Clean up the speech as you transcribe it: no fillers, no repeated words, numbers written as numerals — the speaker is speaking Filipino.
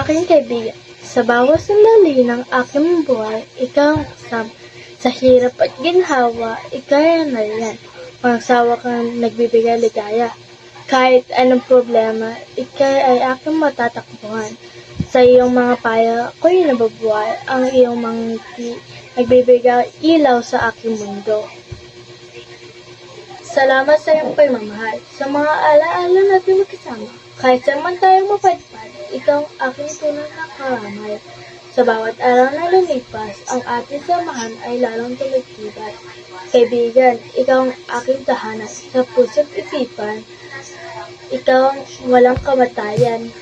Aking kaibigan, sa bawat sandali ng aking buhay, ikaw ang kasama. Sa hirap at ginhawa, ikaw ang nariyan. Walang sawa kang nagbibigay ligaya. Kahit anong problema, ikaw ay aking matatakbuhan. Sa iyong mga payo, ako'y nababuhay. Ang iyong mga ngiti, nagbibigay ilaw sa aking mundo. Salamat sa iyong pagmamahal, sa mga alaala natin magkasama. Kahit saan man tayong mapadpad, ikaw ang aking tunay na karamay. Sa bawat araw na lumipas, ang ating samahan ay lalong tumigtibay. Kaibigan, ikaw ang aking tahanan, sa puso't isipan, ikaw ang walang kamatayan.